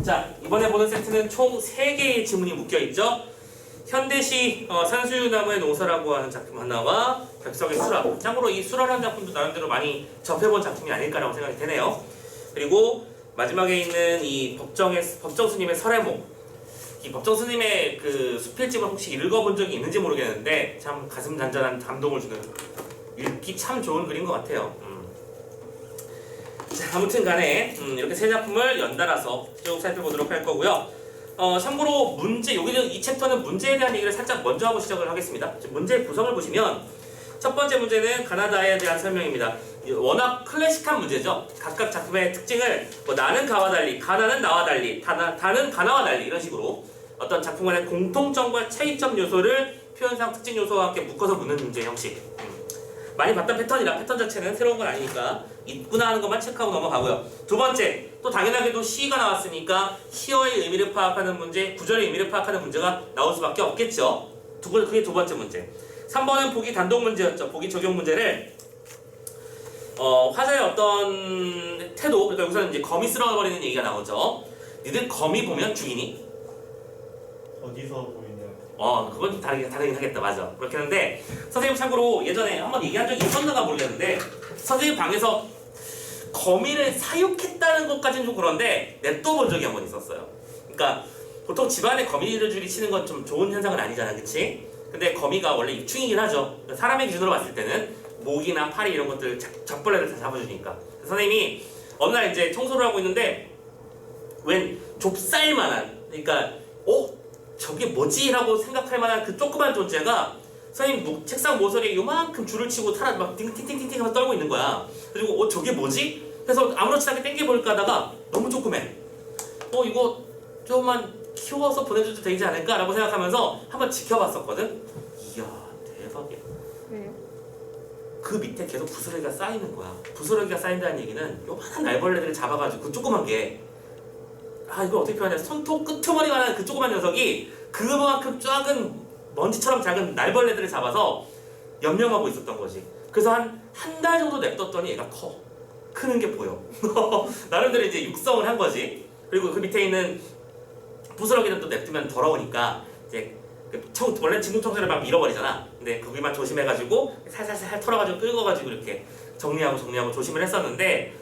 자, 이번에 보는 세트는 총 3개의 지문이 묶여있죠. 현대시 산수유나무의 농사라고 하는 작품 하나와 벽석의 수라. 참고로 이 수라라는 작품도 나름대로 많이 접해본 작품이 아닐까라고 생각이 되네요. 그리고 마지막에 있는 이 법정 스님의 설해목. 이 법정 스님의 그 수필집을 혹시 읽어본 적이 있는지 모르겠는데 참 가슴 잔잔한 감동을 주는, 읽기 참 좋은 글인 것 같아요. 자, 아무튼 간에 이렇게 세 작품을 연달아서 쭉 살펴보도록 할 거고요. 참고로 여기는 이 챕터는 문제에 대한 얘기를 살짝 먼저 하고 시작을 하겠습니다. 문제 구성을 보시면 첫 번째 문제는 가나다에 대한 설명입니다. 워낙 클래식한 문제죠. 각각 작품의 특징을 나는 가와 달리, 가나는 나와 달리, 다는 가나와 달리 이런 식으로 어떤 작품 간의 공통점과 차이점 요소를 표현상 특징 요소와 함께 묶어서 묻는 문제 형식. 많이 봤던 패턴이라 패턴 자체는 새로운 건 아니니까 있구나 하는 것만 체크하고 넘어가고요. 두 번째, 또 당연하게도 시가 나왔으니까 시어의 의미를 파악하는 문제, 구절의 의미를 파악하는 문제가 나올 수밖에 없겠죠. 그게 두 번째 문제. 3번은 보기 단독 문제였죠. 보기 적용 문제를 화자의 어떤 태도, 그러니까 여기서는 이제 거미 쓸어버리는 얘기가 나오죠. 니들 거미 보면 죽이니? 어디서 보이냐? 그건 좀 다르긴 하겠다. 맞아. 그렇게 하는데 선생님 참고로 예전에 한번 얘기한 적이 있었는가 모르겠는데 선생님 방에서 거미를 사육했다는 것까지는 좀 그런데 냅둬본 적이 한 번 있었어요. 그러니까 보통 집안에 거미를 줄이 치는 건 좀 좋은 현상은 아니잖아, 그치? 근데 거미가 원래 입충이긴 하죠. 사람의 기준으로 봤을 때는 모기나 파리 이런 것들 잡벌레를 다 잡아주니까. 선생님이 어느 날 이제 청소를 하고 있는데 웬 좁쌀만한, 그러니까 저게 뭐지? 라고 생각할 만한 그 조그만 존재가 선생님 책상 모서리에 요만큼 줄을 치고 막 팅팅팅팅 하면서 떨고 있는 거야. 그리고 저게 뭐지? 그래서 아무렇지 않게 땡겨볼까 하다가 너무 조그매. 이거 조금만 키워서 보내줘도 되지 않을까? 라고 생각하면서 한번 지켜봤었거든? 이야, 대박이야. 왜요? 그 밑에 계속 부스러기가 쌓이는 거야. 부스러기가 쌓인다는 얘기는 요만한 날벌레들을 잡아가지고 그 조그만 게, 이걸 어떻게 표현하냐. 손톱 끄트머리만한 그 조그만 녀석이 그만큼 작은 먼지처럼 작은 날벌레들을 잡아서 연명하고 있었던 거지. 그래서 한 달 정도 냅뒀더니 얘가 크는 게 보여. 나름대로 이제 육성을 한 거지. 그리고 그 밑에 있는 부스러기는 또 냅두면 더러우니까 이제 원래 진공 청소를 막 밀어버리잖아. 근데 거기만 조심해가지고 살살살 털어가지고 긁어가지고 이렇게 정리하고 조심을 했었는데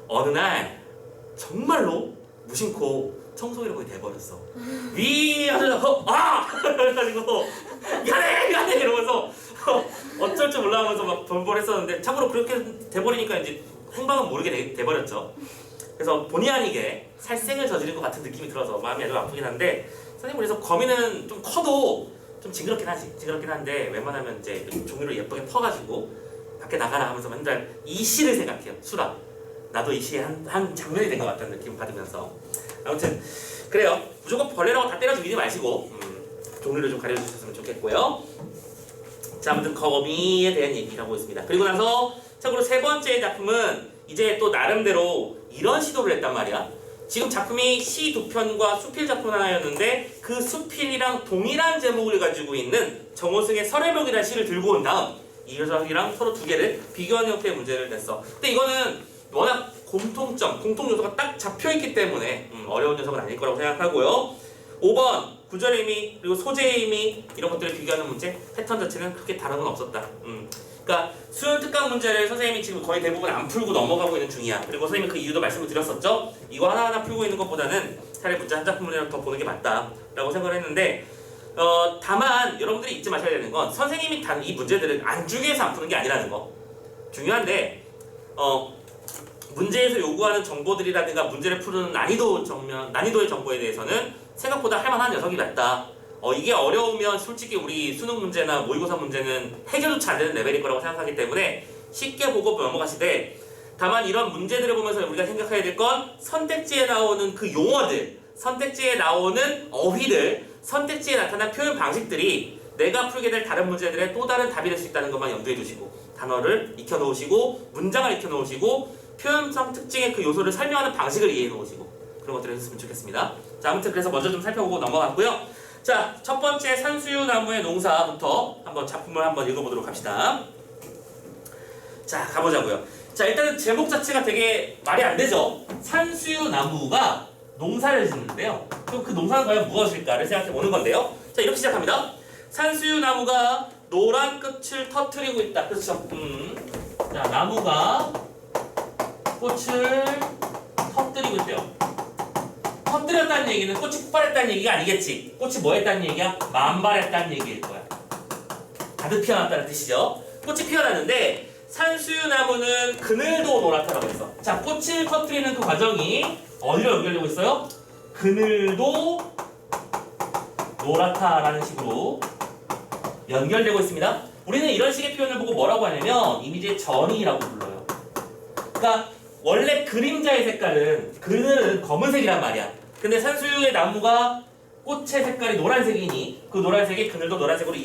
어느 날 정말로 무심코 청소기를 거의 대버렸어. 그래가지고 미안해 이러면서 어쩔 줄 몰라 하면서 막 번벌했었는데 참고로 그렇게 돼버리니까 이제 행방은 모르게 돼버렸죠. 그래서 본의 아니게 살생을 저지른 것 같은 느낌이 들어서 마음이 아주 아프긴 한데 선생님, 그래서 거미는 좀 커도 좀 징그럽긴 한데 웬만하면 이제 종이로 예쁘게 퍼가지고 밖에 나가라 하면서 맨날 이 시를 생각해요. 수라. 나도 이 시의 한 장면이 된 것 같다는 느낌 받으면서. 아무튼 그래요. 무조건 벌레라고 다 때려 죽이지 마시고 종류를 좀 가려주셨으면 좋겠고요. 자, 아무튼 거미에 대한 얘기를 하고 있습니다. 그리고 나서 참고로 세 번째 작품은 이제 또 나름대로 이런 시도를 했단 말이야. 지금 작품이 시 두 편과 수필 작품 하나였는데 그 수필이랑 동일한 제목을 가지고 있는 정호승의 설해목이라는 시를 들고 온 다음 이 녀석이랑 서로 두 개를 비교하는 형태의 문제를 냈어. 근데 이거는 워낙 공통 요소가 딱 잡혀있기 때문에 어려운 녀석은 아닐 거라고 생각하고요. 5번 구절의 의미 그리고 소재의 의미 이런 것들을 비교하는 문제, 패턴 자체는 크게 다른 건 없었다. 그러니까 수능 특강 문제를 선생님이 지금 거의 대부분 안 풀고 넘어가고 있는 중이야. 그리고 선생님이 그 이유도 말씀을 드렸었죠. 이거 하나하나 풀고 있는 것보다는 차라리 문제 한 작품을 더 보는 게 맞다라고 생각을 했는데 다만 여러분들이 잊지 마셔야 되는 건 선생님이 단 이 문제들을 안주기해서 안 푸는 게 아니라는 거. 중요한데 문제에서 요구하는 정보들이라든가 문제를 푸는 난이도의 정보에 대해서는 생각보다 할만한 녀석이 맞다. 이게 어려우면 솔직히 우리 수능 문제나 모의고사 문제는 해결조차 안 되는 레벨일 거라고 생각하기 때문에 쉽게 보고 넘어가시되, 다만 이런 문제들을 보면서 우리가 생각해야 될 건 선택지에 나오는 그 용어들, 선택지에 나오는 어휘들, 선택지에 나타난 표현 방식들이 내가 풀게 될 다른 문제들의 또 다른 답이 될 수 있다는 것만 염두에 두시고 단어를 익혀놓으시고 문장을 익혀놓으시고 표현성 특징의 그 요소를 설명하는 방식을 이해해 놓으시고 그런 것들을 했으면 좋겠습니다. 자, 아무튼 그래서 먼저 좀 살펴보고 넘어갔고요. 자, 첫 번째 산수유나무의 농사부터 작품을 한번 읽어보도록 합시다. 자, 가보자고요. 자, 일단은 제목 자체가 되게 말이 안 되죠. 산수유나무가 농사를 짓는데요. 그럼 그 농사는 과연 무엇일까를 생각해 보는 건데요. 자, 이렇게 시작합니다. 산수유 나무가 노란 끝을 터트리고 있다. 그렇죠? 자, 나무가 꽃을 터뜨리고 있대요. 터뜨렸다는 얘기는 꽃이 폭발했다는 얘기가 아니겠지. 꽃이 뭐 했다는 얘기야? 만발했다는 얘기일 거야. 가득 피어났다는 뜻이죠. 꽃이 피어났는데 산수유 나무는 그늘도 노랗다라고 했어. 자, 꽃을 터뜨리는 그 과정이 어디로 연결되고 있어요? 그늘도 노랗다라는 식으로 연결되고 있습니다. 우리는 이런 식의 표현을 보고 뭐라고 하냐면 이미지의 전이라고 불러요. 그러니까 원래 그림자의 색깔은 그늘은 검은색이란 말이야. 근데 산수유의 나무가 꽃의 색깔이 노란색이니 그 노란색이 그늘도 노란색으로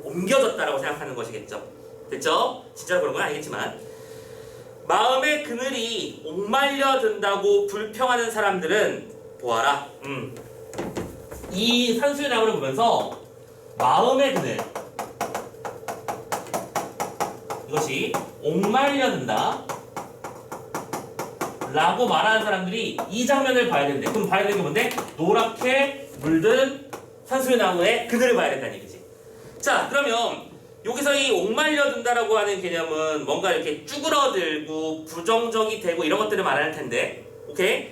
옮겨졌다라고 생각하는 것이겠죠. 됐죠? 진짜로 그런 건 아니겠지만 마음의 그늘이 옥말려 든다고 불평하는 사람들은 보아라. 이 산수유 나무를 보면서 마음의 그늘 이것이 옥말려 든다 라고 말하는 사람들이 이 장면을 봐야 되는데 그럼 봐야 되는 게 뭔데? 노랗게 물든 산수유 나무의 그늘을 봐야 된다는 얘기지. 자, 그러면 여기서 이 옥말려 든다라고 하는 개념은 뭔가 이렇게 쭈그러들고 부정적이 되고 이런 것들을 말할 텐데, 오케이?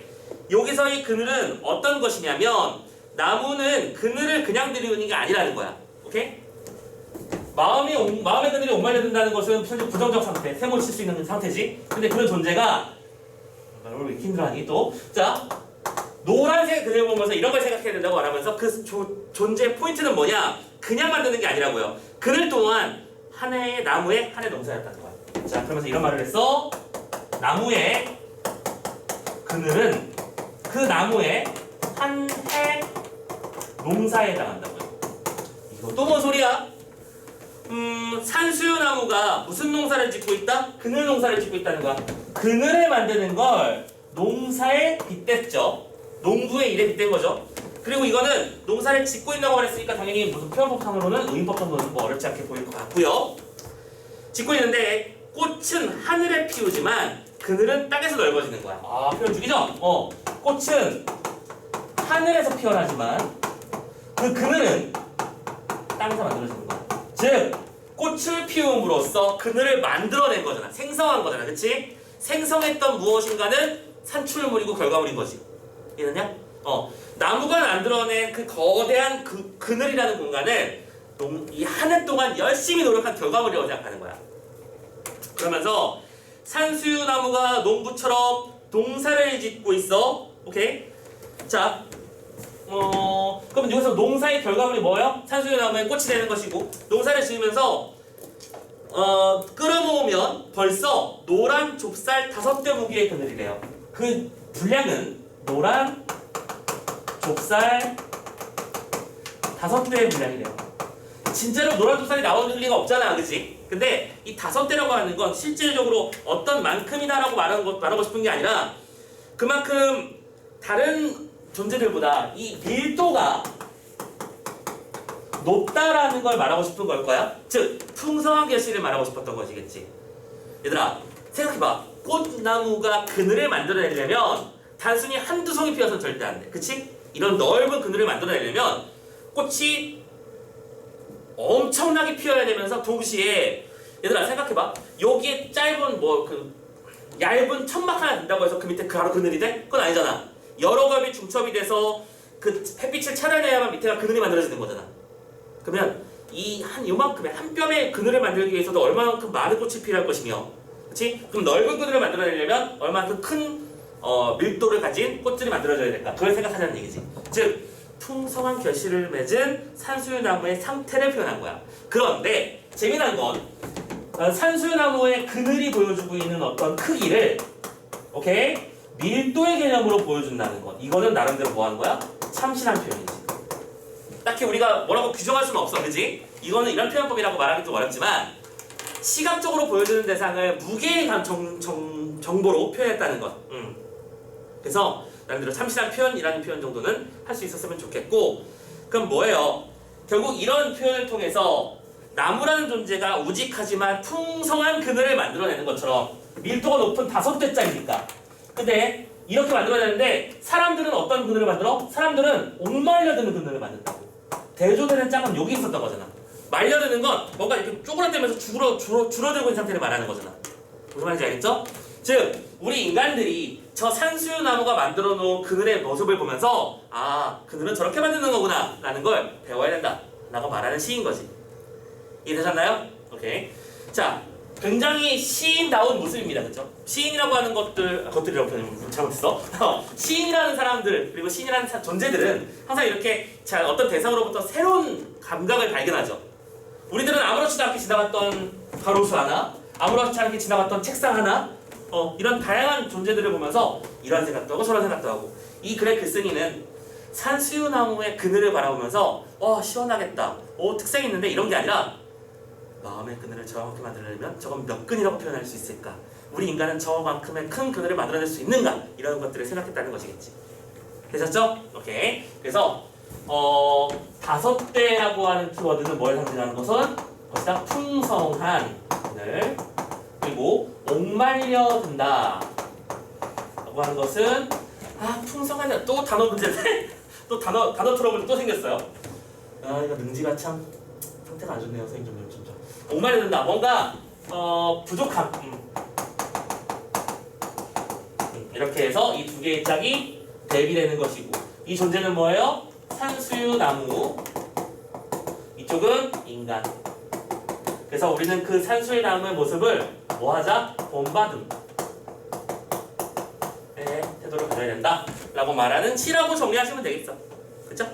여기서 이 그늘은 어떤 것이냐면 나무는 그늘을 그냥 들이우는 게 아니라는 거야. 오케이? 마음의 그늘이 옥말려 든다는 것은 부정적 상태, 세모를 칠 수 있는 상태지. 근데 그런 존재가 왜 이렇게 힘들어하니 또? 자, 노란색 그늘 보면서 이런 걸 생각해야 된다고 말하면서 그 존재의 포인트는 뭐냐? 그냥 만드는 게 아니라고요. 그늘 동안 하나의 나무의 하나의 농사였다는 거야. 자, 그러면서 이런 말을 했어. 나무의 그늘은 그 나무의 한 해 농사에 해당한다고요. 이거 또 뭔 소리야? 산수유 나무가 무슨 농사를 짓고 있다? 그늘 농사를 짓고 있다는 거야. 그늘을 만드는 걸 농사에 빗댔죠. 농부의 일에 빗댄 거죠. 그리고 이거는 농사를 짓고 있다고 말했으니까 당연히 무슨 표현법상으로는 의인법상으로는 뭐 어렵지 않게 보일 것 같고요. 짓고 있는데 꽃은 하늘에 피우지만 그늘은 땅에서 넓어지는 거야. 아, 표현 죽이죠? 꽃은 하늘에서 피어나지만 그 그늘은 땅에서 만들어지는 거야. 즉 꽃을 피움으로써 그늘을 만들어낸 거잖아. 생성한 거잖아. 그치? 생성했던 무엇인가는 산출물이고 결과물인 거지. 이해됐냐? 나무가 만들어낸 그 거대한 그늘이라는 공간을 이 한 해 동안 열심히 노력한 결과물이라고 생각하는 거야. 그러면서 산수유 나무가 농부처럼 농사를 짓고 있어. 오케이? 자, 그러면 여기서 농사의 결과물이 뭐예요? 산수유 나무에 꽃이 되는 것이고 농사를 지으면서 끌어모으면 벌써 노란 좁쌀 5대 무게의 그늘이래요. 그 분량은 노란 좁쌀 5대의 분량이래요. 진짜로 노란 좁쌀이 나올 리가 없잖아, 그치? 근데 이 5대라고 하는 건 실질적으로 어떤 만큼이다라고 말하고 싶은 게 아니라 그만큼 다른 존재들보다 이 밀도가 높다라는 걸 말하고 싶은 걸 거야. 즉 풍성한 결실을 말하고 싶었던 것이겠지. 얘들아 생각해봐. 꽃나무가 그늘을 만들어내려면 단순히 한두 송이 피어서는 절대 안 돼. 그치? 이런 넓은 그늘을 만들어내려면 꽃이 엄청나게 피어야 되면서 동시에 얘들아 생각해봐. 여기에 짧은 얇은 천막 하나 든다고 해서 그 밑에 바로 그늘이 돼? 그건 아니잖아. 여러 겹이 중첩이 돼서 그 햇빛을 차단해야만 밑에가 그늘이 만들어지는 거잖아. 그러면 이 요만큼의 한 뼘의 그늘을 만들기 위해서도 얼마만큼 많은 꽃이 필요할 것이며, 그렇지? 그럼 넓은 그늘을 만들어내려면 얼마만큼 큰 밀도를 가진 꽃들이 만들어져야 될까? 그걸 생각하자는 얘기지. 즉 풍성한 결실을 맺은 산수유 나무의 상태를 표현한 거야. 그런데 재미난 건 산수유 나무의 그늘이 보여주고 있는 어떤 크기를 오케이? 밀도의 개념으로 보여준다는 것. 이거는 나름대로 뭐 하는 거야? 참신한 표현이지. 딱히 우리가 뭐라고 규정할 수는 없어, 그지? 이거는 이런 표현법이라고 말하기 좀 어렵지만 시각적으로 보여주는 대상을 무게의 정보로 표현했다는 것. 그래서 나름대로 참신한 표현이라는 표현 정도는 할 수 있었으면 좋겠고, 그럼 뭐예요? 결국 이런 표현을 통해서 나무라는 존재가 우직하지만 풍성한 그늘을 만들어내는 것처럼 밀도가 높은 5대짜리니까. 근데 이렇게 만들어야 되는데 사람들은 어떤 그늘을 만들어? 사람들은 옥말려드는 그늘을 만든다고. 대조되는 짝은 여기 있었던 거잖아. 말려드는 건 뭔가 이렇게 쪼그라들면서 줄어들고 있는 상태를 말하는 거잖아. 무슨 말인지 알겠죠? 즉 우리 인간들이 저 산수유 나무가 만들어 놓은 그늘의 모습을 보면서 아 그늘은 저렇게 만드는 거구나 라는 걸 배워야 된다 라고 말하는 시인 거지. 이해되셨나요? 오케이. 자 굉장히 시인다운 모습입니다. 그렇죠? 시인이라고 하는 것들이라고 표현을 잘못했어. 시인이라는 사람들 그리고 시인이라는 존재들은 항상 이렇게 자 어떤 대상으로부터 새로운 감각을 발견하죠. 우리들은 아무렇지도 않게 지나갔던 가로수 하나, 아무렇지 않게 지나갔던 책상 하나, 이런 다양한 존재들을 보면서 이런 생각도 하고 저런 생각도 하고 이 글의 글쓴이는 산수유나무의 그늘을 바라보면서 시원하겠다, 특색이 있는데 이런 게 아니라 마음의 그늘을 저렇게 만들려면 저건 몇 근이라고 표현할 수 있을까? 우리 인간은 저만큼의 큰 그늘을 만들어낼 수 있는가? 이런 것들을 생각했다는 것이겠지. 되셨죠? 오케이. 그래서 5대라고 하는 키워드는 뭘 상징하는 것은 거기다 풍성한 그늘 그리고 옥말려든다 라고 하는 것은 풍성한 또 단어 문제인데 또 단어 트러블이 또 생겼어요. 이거 능지가 참 상태가 안 좋네요. 선생님 좀 진짜. 옥말려든다 뭔가 부족함 이렇게 해서 이 두 개의 짝이 대비되는 것이고 이 존재는 뭐예요? 산수유나무 이쪽은 인간. 그래서 우리는 그 산수유나무의 모습을 뭐하자? 본받음 태도를 가져야 된다 라고 말하는 시라고 정리하시면 되겠어. 그쵸?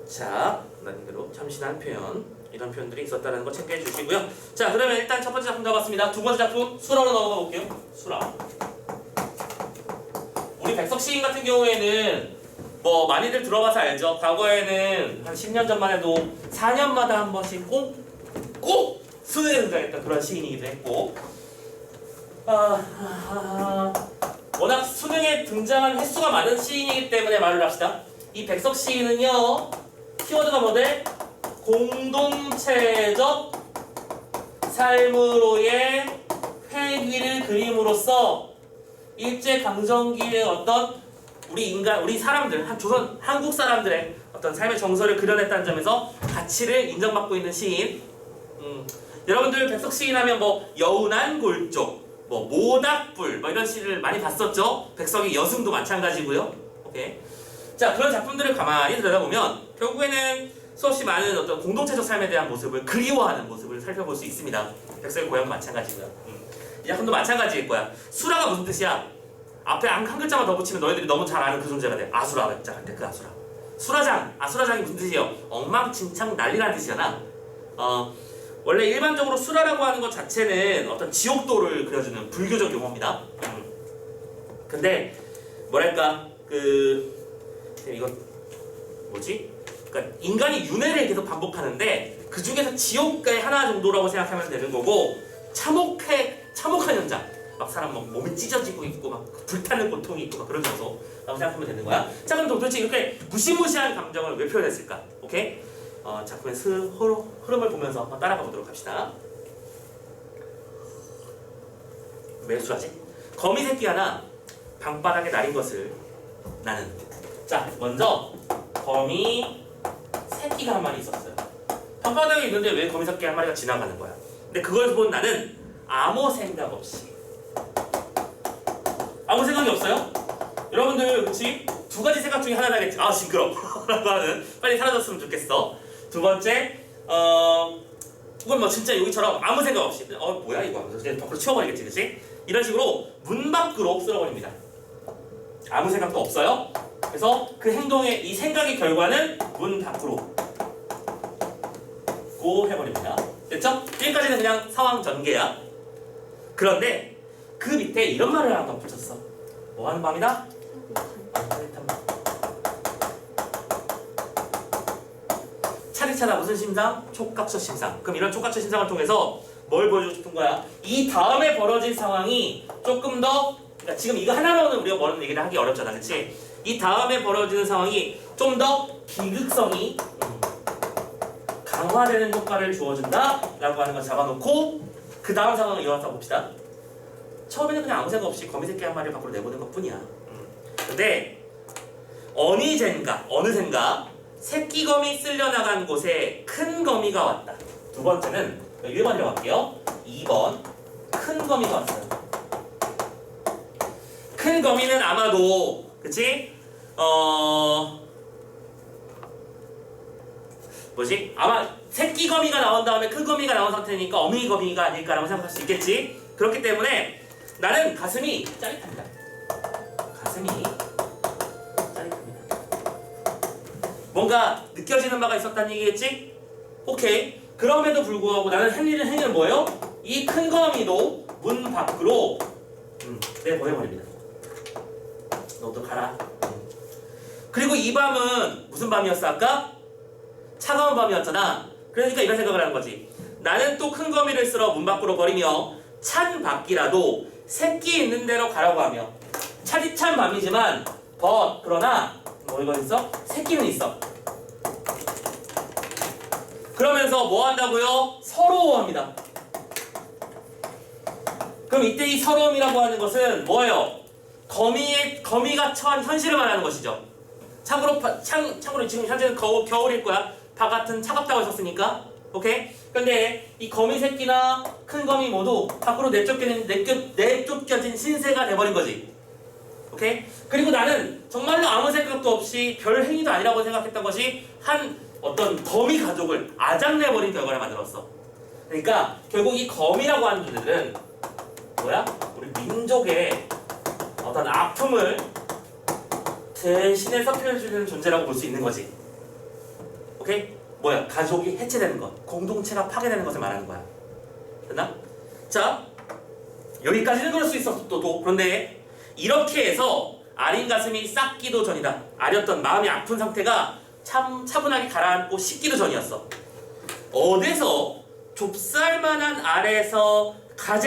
자 그대로 참신한 표현 이런 표현들이 있었다는 거 체크해 주시고요. 자 그러면 일단 첫 번째 작품 나왔습니다. 두 번째 작품 수라로 넘어가 볼게요. 수라. 우리 백석 시인 같은 경우에는 뭐 많이들 들어봐서 알죠. 과거에는 한 10년 전만 해도 4년마다 한 번씩 꼭 수능에 등장했던 그런 시인이기도 했고 워낙 수능에 등장한 횟수가 많은 시인이기 때문에 말을 합시다. 이 백석 시인은요 키워드가 뭐대? 공동체적 삶으로의 회귀를 그림으로써 일제강점기의 어떤 우리 사람들, 한국 사람들의 어떤 삶의 정서를 그려냈다는 점에서 가치를 인정받고 있는 시인. 여러분들 백석 시인 하면 뭐 여운한 골쪽, 뭐 모닥불, 뭐 이런 시를 많이 봤었죠. 백석의 여승도 마찬가지고요. 오케이. 자 그런 작품들을 가만히 들여다보면 결국에는 수없이 많은 어떤 공동체적 삶에 대한 모습을 그리워하는 모습을 살펴볼 수 있습니다. 백석의 고향도 마찬가지고요. 이 작품도 마찬가지일 거야. 수라가 무슨 뜻이야? 앞에 한 글자만 더 붙이면 너희들이 너무 잘 아는 그 존재가 돼. 아수라 백작할 때 그 아수라. 수라장이 무슨 뜻이에요? 엉망진창 난리라는 뜻이잖아. 원래 일반적으로 수라라고 하는 것 자체는 어떤 지옥도를 그려주는 불교적 용어입니다. 근데 뭐랄까 이거 뭐지? 그러니까 인간이 윤회를 계속 반복하는데 그 중에서 지옥가의 하나 정도라고 생각하면 되는 거고 참혹한 현장. 막 사람 막 몸이 찢어지고 있고 막 불타는 고통이 있고 막 그런 정도라고 생각하면 되는 거야. 자 그럼 도대체 이렇게 무시무시한 감정을 왜 표현했을까? 오케이? 작품의 흐름을 보면서 한번 따라가 보도록 합시다. 매수하지? 거미 새끼 하나 방바닥에 날인 것을 나는. 자 먼저 거미 새끼가 한 마리 있었어요. 방바닥에 있는데 왜 거미 새끼 한 마리가 지나가는 거야? 근데 그걸 본 나는 아무 생각 없이. 아무 생각이 없어요? 여러분들 그치? 두 가지 생각 중에 하나 나겠지. 징그러 라고 하는 빨리 사라졌으면 좋겠어. 두 번째 그건 뭐 진짜 여기처럼 아무 생각 없이 뭐야 이거 하면서 그냥 밖으로 치워버리겠지 그치? 이런 식으로 문 밖으로 쓸어버립니다. 아무 생각도 없어요. 그래서 그 행동의 이 생각의 결과는 문 밖으로 고 해버립니다. 됐죠? 여기까지는 그냥 상황 전개야. 그런데 그 밑에 이런 말을 하나 붙였어. 뭐 하는 밤이다? 짜릿한 밤. 차례차례 무슨 심상? 촉각적 심상. 그럼 이런 촉각적 심상을 통해서 뭘 보여주고 싶은 거야? 이 다음에 벌어진 상황이 조금 더 그러니까 지금 이거 하나로는 우리가 뭐라는 얘기를 하기 어렵잖아. 그치? 이 다음에 벌어지는 상황이 좀 더 비극성이 강화되는 효과를 주어준다 라고 하는 걸 잡아놓고 그 다음 상황을 이어서 봅시다. 처음에는 그냥 아무 생각 없이 거미 새끼 한 마리를 밖으로 내보낸 것 뿐이야. 근데 어느샌가 새끼 거미 쓸려나간 곳에 큰 거미가 왔다. 두 번째는 1번이라고 할게요. 2번 큰 거미가 왔어요. 큰 거미는 아마도 그치? 아마 새끼 거미가 나온 다음에 큰 거미가 나온 상태니까 어미 거미가 아닐까라고 생각할 수 있겠지. 그렇기 때문에 나는 가슴이 짜릿합니다. 가슴이 짜릿합니다. 뭔가 느껴지는 바가 있었다는 얘기겠지? 오케이. 그럼에도 불구하고 나는 행위는 뭐예요? 이 큰 거미도 문 밖으로 내보내버립니다. 너도 가라. 그리고 이 밤은 무슨 밤이었어 아까? 차가운 밤이었잖아. 그러니까 이런 생각을 하는 거지. 나는 또 큰 거미를 쓸어 문 밖으로 버리며 찬 밖이라도 새끼 있는 데로 가라고 하며 차디찬 밤이지만 그러나 이거 있어? 새끼는 있어. 그러면서 뭐 한다고요? 서러워합니다. 그럼 이때 이 서러움이라고 하는 것은 뭐예요? 거미가 처한 현실을 말하는 것이죠. 참고로 지금 현재는 겨울일 거야. 바깥은 차갑다고 했었으니까. 오케이? 근데 이 거미 새끼나 큰 거미 모두 밖으로 내쫓겨진 신세가 돼버린 거지. 오케이? 그리고 나는 정말로 아무 생각도 없이 별 행위도 아니라고 생각했던 것이 한 어떤 거미 가족을 아작내버린 결과를 만들었어. 그러니까 결국 이 거미라고 하는 존재들은 우리 민족의 어떤 아픔을 대신해서 표현해주는 존재라고 볼 수 있는 거지. 오케이? 가족이 해체되는 것, 공동체가 파괴되는 것을 말하는 거야. 됐나? 자, 여기까지는 그럴 수 있었어. 또 그런데 이렇게 해서 아린 가슴이 싹기도 전이다. 아렸던 마음이 아픈 상태가 참 차분하게 가라앉고 식기도 전이었어. 어디서 좁쌀만한 알에서 갓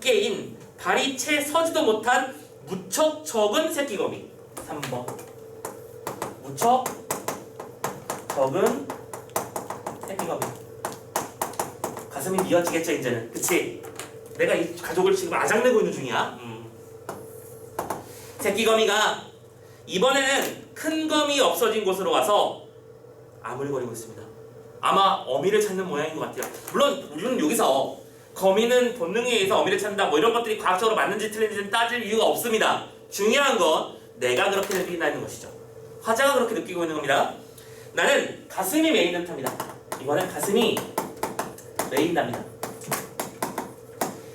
깨인 발이 채 서지도 못한 무척 적은 새끼거미. 3번 무척 적은 새끼거미. 가슴이 미어지겠죠 이제는. 그치? 내가 이 가족을 지금 아작내고 있는 중이야. 새끼거미가 이번에는 큰 거미 없어진 곳으로 와서 아물거리고 있습니다. 아마 어미를 찾는 모양인 것 같아요. 물론 여기서 거미는 본능에 의해서 어미를 찾는다 이런 것들이 과학적으로 맞는지 틀린지는 따질 이유가 없습니다. 중요한 건 내가 그렇게 느낀다는 것이죠. 화자가 그렇게 느끼고 있는 겁니다. 나는 가슴이 메인 듯합니다. 이번엔 가슴이 메인답니다.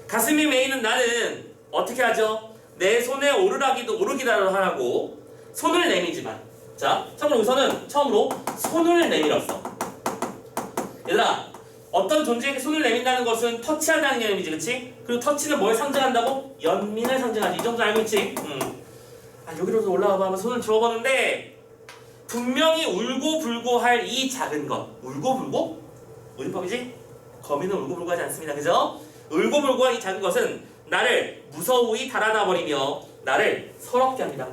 가슴이 메인은 나는 어떻게 하죠? 내 손에 오르기도 하라고 손을 내미지만, 자, 참고로 여기서는 처음으로 손을 내밀었어. 얘들아, 어떤 존재에게 손을 내민다는 것은 터치한다는 개념이지, 그치? 그리고 터치는 뭘 상징한다고? 연민을 상징하지. 이 정도 알고 있지? 여기로도 올라와봐 하면 손을 들어보는데 분명히 울고불고 할 이 작은 것. 울고불고? 우리법이지? 거미는 울고불고 하지 않습니다. 그죠? 울고불고한 이 작은 것은 나를 무서우이 달아나버리며 나를 서럽게 합니다.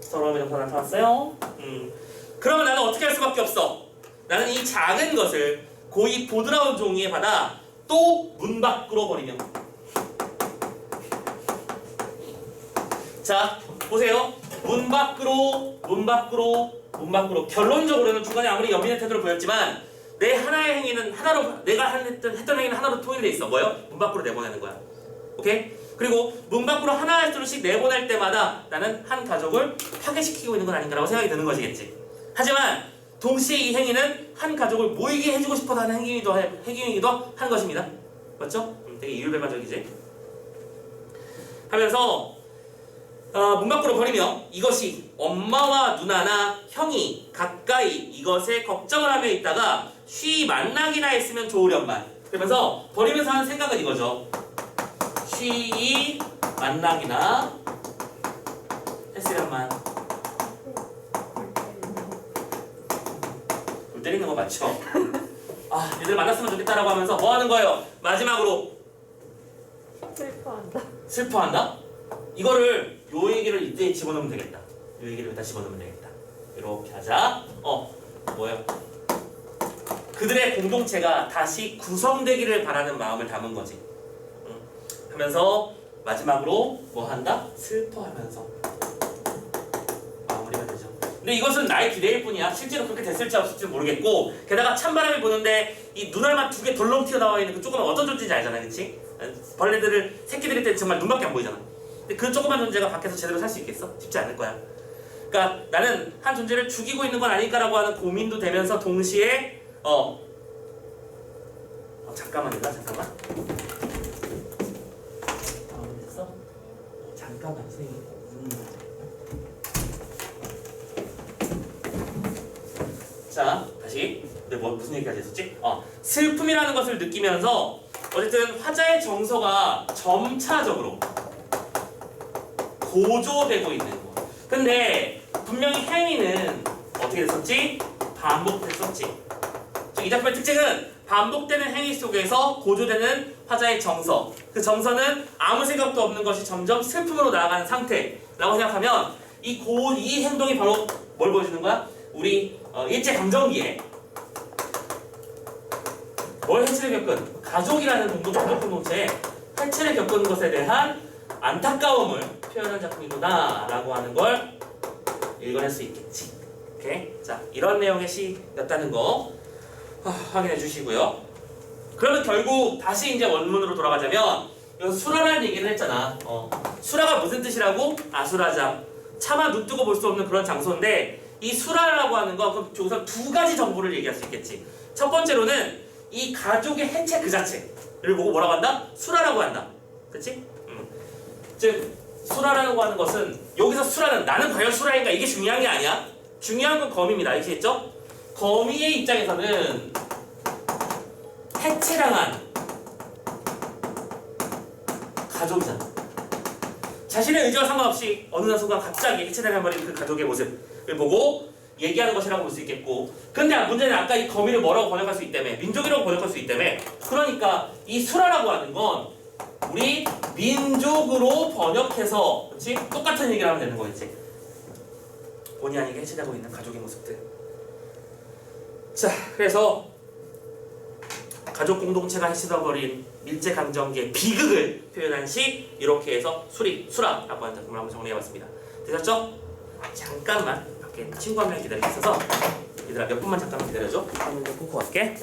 서러움의 정서 나타났어요? 그러면 나는 어떻게 할 수밖에 없어? 나는 이 작은 것을 고이 보드라운 종이에 받아 또 문 밖으로 버리며. 자, 보세요. 문 밖으로. 결론적으로는 중간에 아무리 연민의 태도를 보였지만 내 하나의 행위는 하나로, 내가 했던 행위는 하나로 통일돼 있어. 뭐예요? 문 밖으로 내보내는 거야. 오케이? 그리고 문 밖으로 하나씩 내보낼 때마다 나는 한 가족을 파괴시키고 있는 건 아닌가라고 생각이 드는 것이겠지. 하지만 동시에 이 행위는 한 가족을 모이게 해주고 싶어서 하는 행위이기도 한 것입니다. 맞죠? 되게 이율배반적이지. 하면서 문 밖으로 버리며 이것이 엄마와 누나나 형이 가까이 이것에 걱정을 하며 있다가 쉬 만나기나 했으면 좋으련만. 그러면서 버리면서 하는 생각은 이거죠. 쉬 만나기나 했으련만. 불 때리는 거 맞죠? 얘들 만났으면 좋겠다라고 하면서 뭐 하는 거예요? 마지막으로 슬퍼한다? 이거를 요 얘기를 이때 집어넣으면 되겠다. 요 얘기를 여기다 집어넣으면 되겠다. 이렇게 하자. 뭐예요? 그들의 공동체가 다시 구성되기를 바라는 마음을 담은 거지. 하면서 마지막으로 뭐 한다? 슬퍼하면서 마무리가 되죠. 근데 이것은 나의 기대일 뿐이야. 실제로 그렇게 됐을지 없을지 모르겠고, 게다가 찬바람이 부는데 이 눈알만 2개 덜렁 튀어나와 있는 그 조그만 어떤 존재인지 알잖아, 그렇지? 벌레들을 새끼들일 때 정말 눈밖에 안 보이잖아. 근데 그 조그만 존재가 밖에서 제대로 살 수 있겠어? 쉽지 않을 거야. 그러니까 나는 한 존재를 죽이고 있는 건 아닐까라고 하는 고민도 되면서 동시에 잠깐만. 됐어? 잠깐만 선생님. 자, 다시. 근데 무슨 얘기까지 했었지? 슬픔이라는 것을 느끼면서 어쨌든 화자의 정서가 점차적으로 고조되고 있는 거. 근데 분명히 행위는 어떻게 됐었지? 반복됐었지. 즉, 이 작품의 특징은 반복되는 행위 속에서 고조되는 화자의 정서. 그 정서는 아무 생각도 없는 것이 점점 슬픔으로 나아가는 상태라고 생각하면 이 행동이 바로 뭘 보여주는 거야? 우리 일제강점기에 뭘 해체를 겪은 가족이라는 공동체에 해체를 겪은 것에 대한 안타까움을 표현한 작품이구나 라고 하는 걸 읽어낼 수 있겠지. 오케이? 자, 이런 내용의 시였다는 거 확인해 주시고요. 그러면 결국 다시 이제 원문으로 돌아가자면 여기서 수라라는 얘기를 했잖아. 수라가 무슨 뜻이라고? 아수라장. 차마 눈 뜨고 볼 수 없는 그런 장소인데, 이 수라라고 하는 거 그럼 우선 2가지 정보를 얘기할 수 있겠지. 첫 번째로는 이 가족의 해체 그 자체를 보고 뭐라고 한다? 수라라고 한다. 그치? 즉 수라라고 하는 것은, 여기서 수라는 나는 과연 수라인가 이게 중요한 게 아니야. 중요한 건 거미입니다. 아시겠죠? 거미의 입장에서는 해체당한 가족이잖아. 자신의 의지와 상관없이 어느 순간 갑자기 해체당해버린 그 가족의 모습을 보고 얘기하는 것이라고 볼 수 있겠고, 근데 문제는 아까 이 거미를 뭐라고 번역할 수 있다며? 민족이라고 번역할 수 있다며? 그러니까 이 수라라고 하는 건 우리 민족으로 번역해서, 그렇지? 똑같은 얘기를 하면 되는 거겠지. 본의 아니게 해체되고 있는 가족의 모습들. 자, 그래서 가족 공동체가 해체되어버린 일제강점기의 비극을 표현한 시, 이렇게 해서 수라라고 하는 작품을 한번 정리해봤습니다. 되셨죠? 잠깐만 밖에 친구 한 명 기다리고 있어서 얘들아 몇 분만 잠깐만 기다려줘. 화면 좀 끊고 갈게.